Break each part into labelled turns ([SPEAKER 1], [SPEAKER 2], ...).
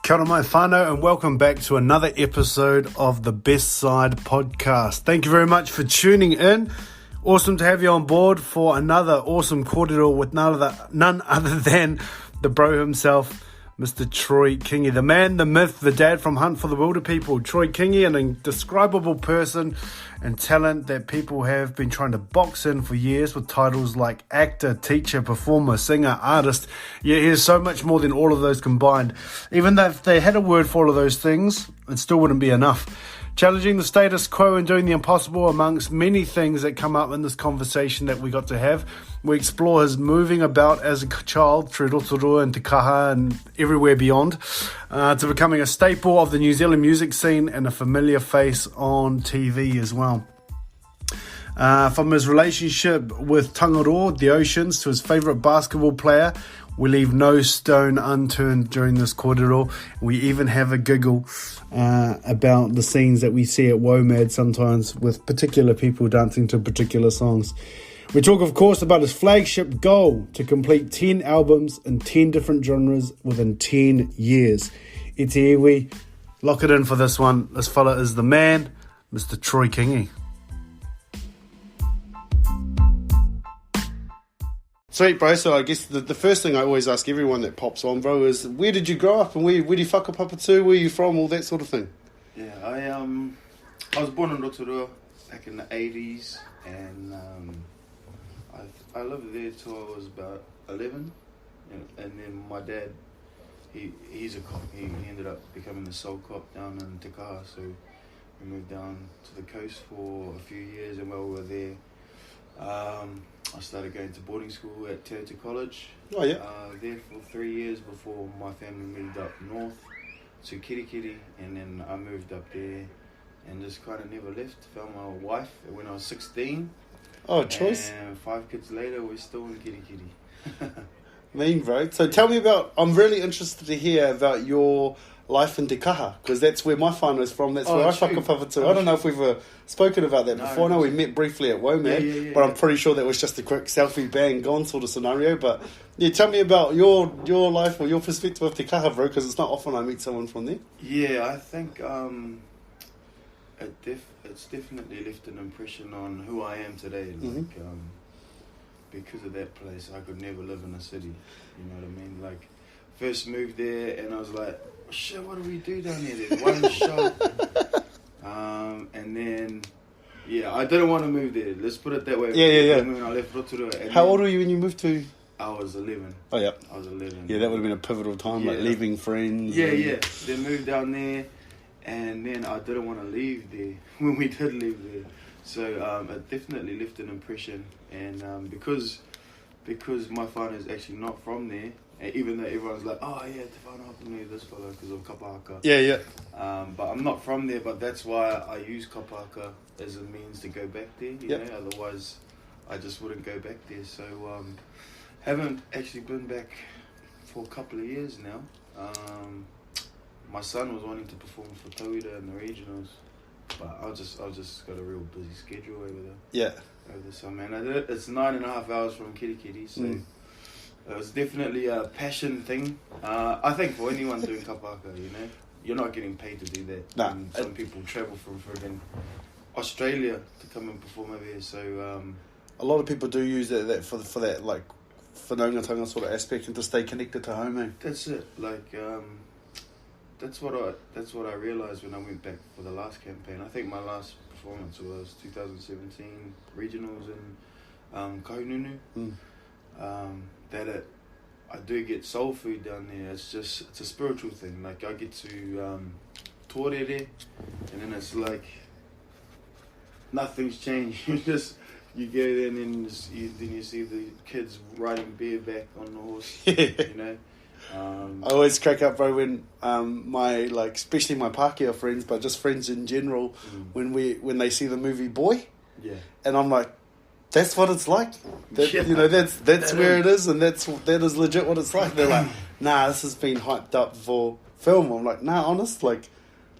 [SPEAKER 1] Kia ora mai whānau, and welcome back to another episode of the Best Side podcast. Thank you very much for tuning in. Awesome to have you on board for another awesome kōrero with none other than the bro himself, Mr. Troy Kingi, the man, the myth, the dad from Hunt for the Wilder People. Troy Kingi, an indescribable person and talent that people have been trying to box in for years with titles like actor, teacher, performer, singer, artist. Yeah, he is so much more than all of those combined. Even though if they had a word for all of those things, it still wouldn't be enough. Challenging the status quo and doing the impossible amongst many things that come up in this conversation that we got to have. We explore his moving about as a child through Rotorua and Te Kaha and everywhere beyond, to becoming a staple of the New Zealand music scene and a familiar face on TV as well. From his relationship with Tangaroa, the oceans, to his favourite basketball player, we leave no stone unturned during this kōrero. We even have a giggle about the scenes that we see at WOMAD sometimes with particular people dancing to particular songs. We talk, of course, about his flagship goal to complete 10 albums in 10 different genres within 10 years. Iti iwi, lock it in for this one. This fella is the man, Mr. Troy Kingi. Sweet, bro. So I guess the first thing I always ask everyone that pops on, bro, is where did you grow up and where do you whakapapa to? Where are you from? All that sort of thing.
[SPEAKER 2] Yeah, I was born in Rotorua back in the 80s, and I lived there till I was about 11, and then my dad, he's a cop. He ended up becoming the sole cop down in Te Kaha, so we moved down to the coast for a few years, and while we were there, I started going to boarding school at Te College.
[SPEAKER 1] Oh, yeah.
[SPEAKER 2] There for 3 years before my family moved up north to Kirikiri, and then I moved up there and just kind of never left. Found my wife when I was 16.
[SPEAKER 1] Oh, choice.
[SPEAKER 2] And 5 kids later, we're still in Kirikiri.
[SPEAKER 1] Mean, bro. So tell me I'm really interested to hear about your life in Te Kaha, because that's where my whānau is from. That's where I whakapapa to. I don't know if we've spoken about that before. No, we met briefly at WOMAD, but I'm pretty sure that was just a quick selfie, bang, gone sort of scenario. But yeah, tell me about your life or your perspective of Te Kaha, bro, because it's not often I meet someone from there.
[SPEAKER 2] Yeah, I think it's definitely left an impression on who I am today. Like, because of that place, I could never live in a city. You know what I mean? Like, first moved there, and I was like, shit, what do we do down here? There's one shop. And then, yeah, I didn't want to move there. Let's put it that way.
[SPEAKER 1] Yeah.
[SPEAKER 2] When I left Rotorua.
[SPEAKER 1] How old were you when you moved to?
[SPEAKER 2] I was 11.
[SPEAKER 1] Oh, yeah.
[SPEAKER 2] I was 11.
[SPEAKER 1] Yeah, that would have been a pivotal time, like leaving friends.
[SPEAKER 2] Yeah. Then moved down there, and then I didn't want to leave there when we did leave there. So it definitely left an impression. And because my father is actually not from there, even though everyone's like, oh yeah, Te whānau hapa nui this fella because of kapahaka.
[SPEAKER 1] Yeah.
[SPEAKER 2] But I'm not from there, but that's why I use kapahaka as a means to go back there, you know, otherwise I just wouldn't go back there. So haven't actually been back for a couple of years now. My son was wanting to perform for Tauira in the regionals, but I just got a real busy schedule over there.
[SPEAKER 1] Yeah.
[SPEAKER 2] Over the summer, and it's 9.5 hours from Kirikiri, so it was definitely a passion thing. I think for anyone doing kapahaka, you know, you're not getting paid to do that.
[SPEAKER 1] Nah.
[SPEAKER 2] And some people travel from friggin' Australia to come and perform over here, so
[SPEAKER 1] a lot of people do use that for that, like, whanaungatanga sort of aspect and to stay connected to home, eh?
[SPEAKER 2] That's it. Like, that's what I realised when I went back for the last campaign. I think my last performance was 2017 regionals in Kahununu. I do get soul food down there. It's a spiritual thing. Like, I get to tōrere, and then it's like nothing's changed. You go there and then you see the kids riding bareback on the horse. You know.
[SPEAKER 1] I always crack up, bro, when especially my Pākehā friends, but just friends in general, when they see the movie Boy, and I'm like, that's what it's like. You know, that's where it is, and that is legit what it's like. They're like, nah, this has been hyped up for film. I'm like, nah, honest, like,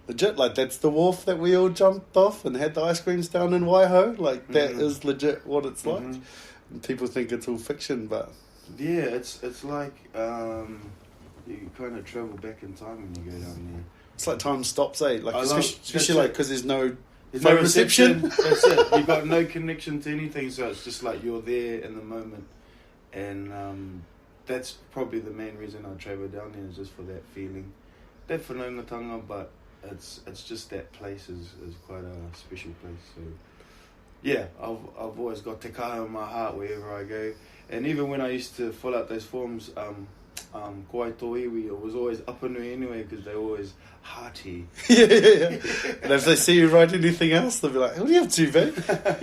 [SPEAKER 1] legit, like, that's the wharf that we all jumped off and had the ice creams down in Waiho. Like, that is legit what it's like. And people think it's all fiction, but
[SPEAKER 2] yeah, it's like You kind of travel back in time when you go down there.
[SPEAKER 1] It's like time stops, eh? Like,
[SPEAKER 2] I
[SPEAKER 1] especially like because there's no
[SPEAKER 2] reception. That's it. You've got no connection to anything, so it's just like you're there in the moment. And that's probably the main reason I travel down there, is just for that feeling. That whanaungatanga, but it's just that place is quite a special place. So yeah, I've always got Te Kaha in my heart wherever I go. And even when I used to fill out those forms, Koi Toiwi, it was always Apanui anyway, because they're always hearty.
[SPEAKER 1] yeah. And if they see you write anything else, they'll be like, what do you have to, babe?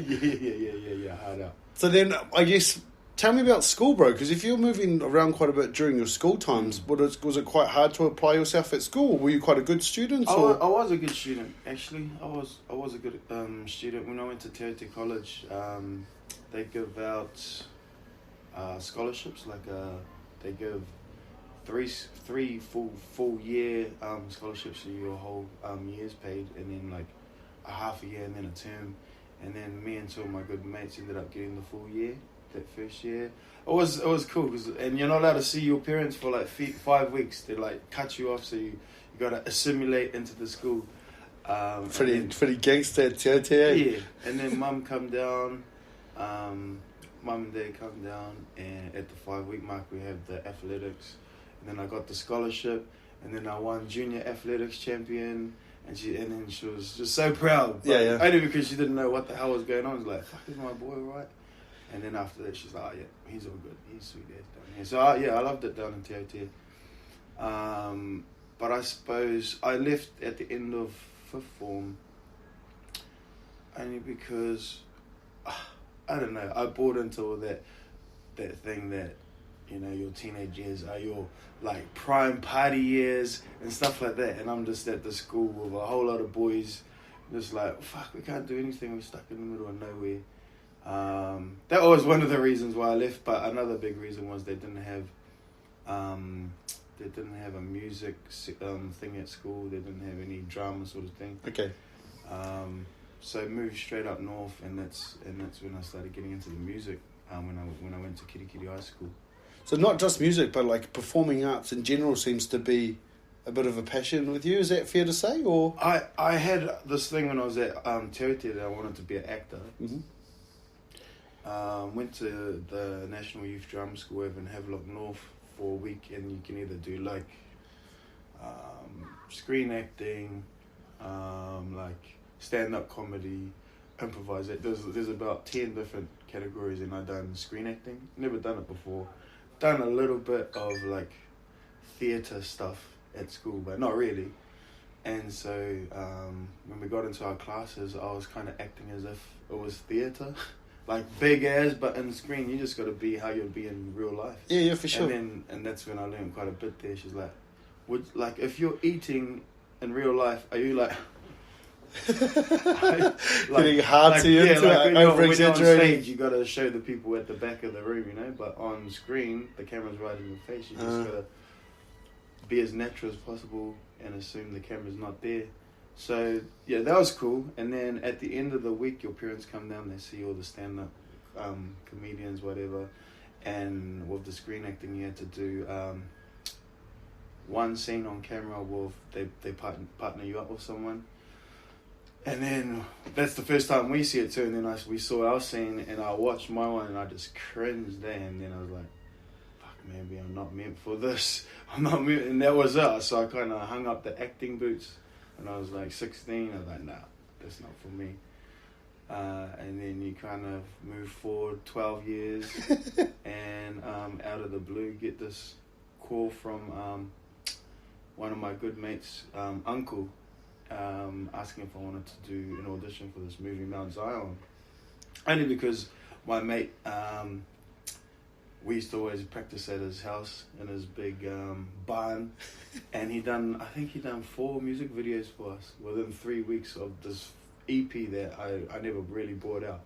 [SPEAKER 2] yeah, hard out.
[SPEAKER 1] So then, I guess, tell me about school, bro, because if you're moving around quite a bit during your school times, was it quite hard to apply yourself at school? Were you quite a good student?
[SPEAKER 2] I was a good student, actually. I was a good student. When I went to Te College, they give out scholarships, like they give three full year scholarships, so your whole year's paid, and then like a half a year and then a term, and then me and two of my good mates ended up getting the full year that first year. It was cool, and you're not allowed to see your parents for like 5 weeks. They like cut you off, so you got to assimilate into the school.
[SPEAKER 1] Pretty gangster,
[SPEAKER 2] yeah. And then mum come down, mum and dad come down, and at the 5-week mark we have the athletics. And then I got the scholarship, and then I won junior athletics champion, and then she was just so proud.
[SPEAKER 1] Yeah.
[SPEAKER 2] Only because she didn't know what the hell was going on. I was like, fuck, is my boy right? And then after that, she's like, oh yeah, he's all good. He's sweet ass down here. So I loved it down in Te but I suppose I left at the end of 5th form only because, I don't know, I bought into all that thing that, you know, your teenage years are your like prime party years and stuff like that, and I'm just at the school with a whole lot of boys, just like, fuck, we can't do anything, we're stuck in the middle of nowhere. That was one of the reasons why I left, but another big reason was they didn't have a music thing at school. They didn't have any drama sort of thing.
[SPEAKER 1] Okay.
[SPEAKER 2] So I moved straight up north, and that's when I started getting into the music. When I went to Kirikiri High School.
[SPEAKER 1] So not just music, but like performing arts in general seems to be a bit of a passion with you. Is that fair to say? Or
[SPEAKER 2] I had this thing when I was at Te that I wanted to be an actor.
[SPEAKER 1] Mm-hmm.
[SPEAKER 2] Went to the National Youth Drama School over in Havelock North for a week, and you can either do like screen acting, like stand-up comedy, improvise it. There's about 10 different categories, and I've done screen acting. Never done it before. Done a little bit of like theatre stuff at school, but not really. And so when we got into our classes, I was kind of acting as if it was theatre. Like big ass, but in the screen you just got to be how you'd be in real life.
[SPEAKER 1] Yeah, for sure.
[SPEAKER 2] And that's when I learned quite a bit there. She's like, if you're eating in real life, are you like
[SPEAKER 1] getting hard to you, over
[SPEAKER 2] exaggerating? On stage, you got to show the people at the back of the room, you know. But on screen, the camera's right in your face. You just got to be as natural as possible and assume the camera's not there. So yeah, that was cool. And then at the end of the week, your parents come down, they see all the stand-up comedians, whatever, and with the screen acting, you had to do one scene on camera with they partner you up with someone, and then that's the first time we see it too. And then we saw our scene, and I watched my one, and I just cringed there. And then I was like, fuck, maybe I'm not meant for this. I'm not meant, and that was us. So I kind of hung up the acting boots. When I was like 16, I was like, nah, that's not for me. And then you kind of move forward 12 years, and out of the blue, get this call from one of my good mates' uncle, asking if I wanted to do an audition for this movie, Mount Zion. Only because my mate, we used to always practice at his house in his big barn, and I think he done 4 music videos for us within 3 weeks of this EP that I never really brought out.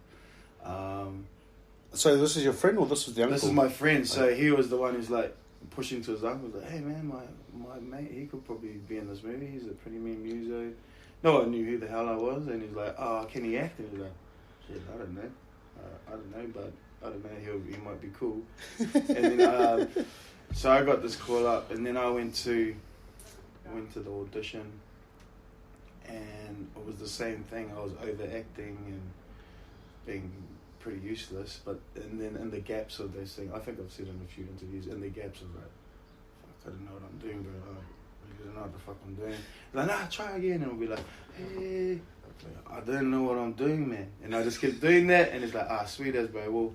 [SPEAKER 1] So this is your friend, or this was the uncle?
[SPEAKER 2] This is my friend. So he was the one who's like pushing to his uncle, like, hey man, my mate, he could probably be in this movie. He's a pretty mean muso. No one knew who the hell I was, and he's like, oh, can he act? And he's like, shit, I don't know, but I don't know, he might be cool. And then So I got this call up, and then I went to the audition, and it was the same thing. I was overacting and being pretty useless, and then in the gaps of this thing, I think I've said in a few interviews, in the gaps of like, fuck, I don't know what I'm doing, but I don't know what the fuck I'm doing. Like, nah, try again, and I'll be like, hey, I don't know what I'm doing, man. And I just keep doing that, and it's like, sweet as, bro.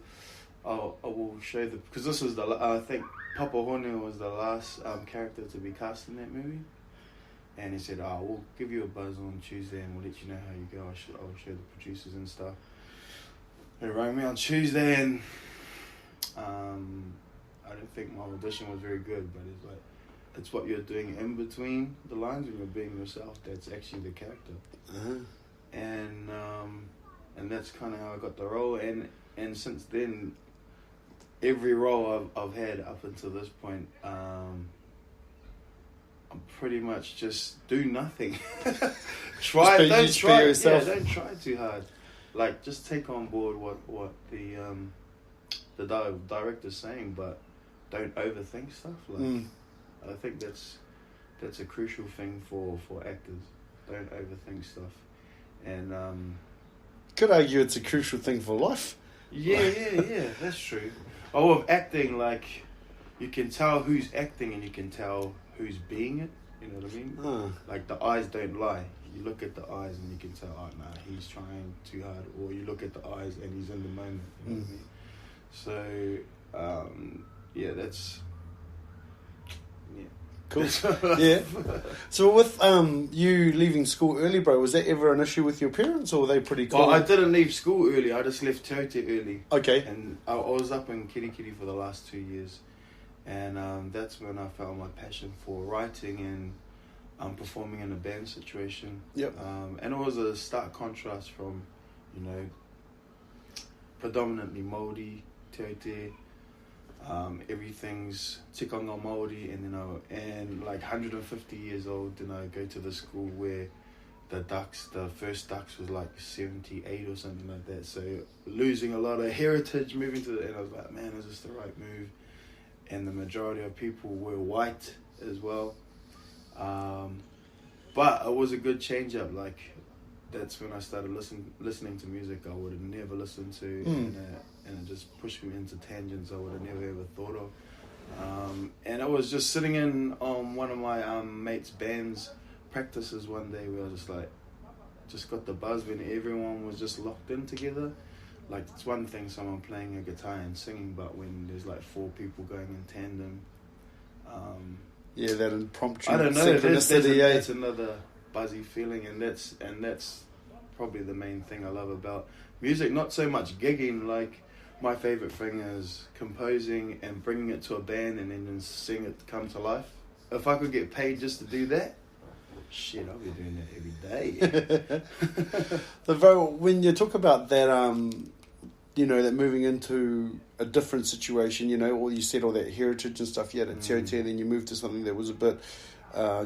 [SPEAKER 2] I will show because this was I think Papa Hone was the last character to be cast in that movie. And he said, we'll give you a buzz on Tuesday and we'll let you know how you go. I'll show the producers and stuff. They rang me on Tuesday, and I don't think my audition was very good, but it's like, it's what you're doing in between the lines when you're being yourself that's actually the character.
[SPEAKER 1] Uh-huh.
[SPEAKER 2] And that's kind of how I got the role. And since then, every role I've had up until this point, I'm pretty much just do nothing. Don't try too hard. Like, just take on board what the director's saying, but don't overthink stuff. Like, I think that's a crucial thing for actors. Don't overthink stuff. And
[SPEAKER 1] could argue it's a crucial thing for life.
[SPEAKER 2] Yeah, that's true. With acting, like, you can tell who's acting and you can tell who's being it. You know what I mean? Like, the eyes don't lie. You look at the eyes and you can tell, he's trying too hard. Or you look at the eyes and he's in the moment. You know what I mean? So, that's... Yeah.
[SPEAKER 1] Cool. Yeah. So with you leaving school early, bro, was that ever an issue with your parents, or were they pretty cool?
[SPEAKER 2] Well, I didn't leave school early. I just left Te early.
[SPEAKER 1] Okay.
[SPEAKER 2] And I was up in Kirikiri for the last 2 years. And that's when I found my passion for writing and performing in a band situation.
[SPEAKER 1] Yep.
[SPEAKER 2] And it was a stark contrast from, predominantly Māori, Te everything's tikanga Māori, and like 150 years old, and I go to the school where the first ducks was like 78 or something like that. So losing a lot of heritage, moving to and I was like, man, is this the right move? And the majority of people were white as well. But it was a good change up. Like, that's when I started listening to music I would have never listened to, and it just pushed me into tangents I would have never ever thought of. And I was just sitting in on one of my mates' band's practices one day where I was just got the buzz when everyone was just locked in together. Like, it's one thing someone playing a guitar and singing, but when there's like 4 people going in tandem,
[SPEAKER 1] that impromptu.
[SPEAKER 2] I don't know. That's another buzzy feeling, and that's probably the main thing I love about music. Not so much gigging. Like, my favorite thing is composing and bringing it to a band and then seeing it come to life. If I could get paid just to do that, shit, I'll be doing that every day.
[SPEAKER 1] So, bro, when you talk about that, that moving into a different situation, all you said, all that heritage and stuff, you had at Te, then you moved to something that was a bit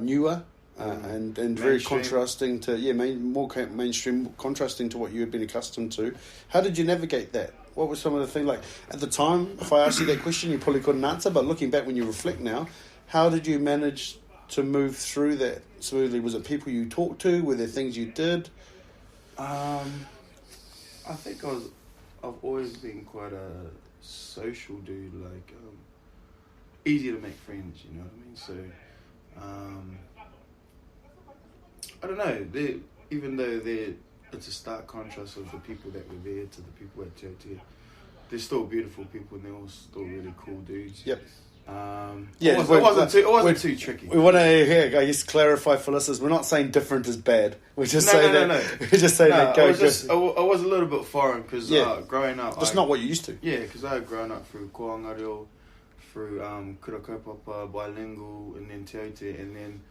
[SPEAKER 1] newer and very contrasting to, more mainstream, contrasting to what you had been accustomed to. How did you navigate that? What were some of the things, like, at the time, if I asked you that question, you probably couldn't answer, but looking back when you reflect now, how did you manage to move through that smoothly? Was it people you talked to? Were there things you did?
[SPEAKER 2] I think I've always been quite a social dude, like, easy to make friends, you know what I mean? So, I don't know, even though it's a stark contrast of the people that were there to the people at Te, they're still beautiful people and they're all still really cool dudes.
[SPEAKER 1] Yep.
[SPEAKER 2] It wasn't too tricky.
[SPEAKER 1] We want to I guess clarify for listeners. We're not saying different is bad. We're just saying that. We're just saying that.
[SPEAKER 2] I was a little bit foreign because growing up,
[SPEAKER 1] that's not what you used to.
[SPEAKER 2] Yeah, because I had grown up through Koangareo, through Kurakaupapa, bilingual, and then Te, and then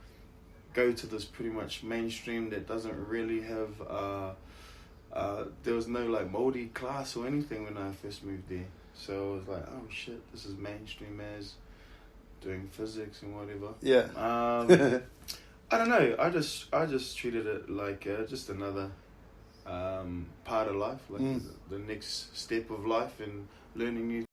[SPEAKER 2] go to this pretty much mainstream that doesn't really have. There was no like Māori class or anything when I first moved there. So I was like, oh shit, this is mainstream as doing physics and whatever.
[SPEAKER 1] Yeah.
[SPEAKER 2] I don't know. I just treated it like just another part of life, like the next step of life and learning new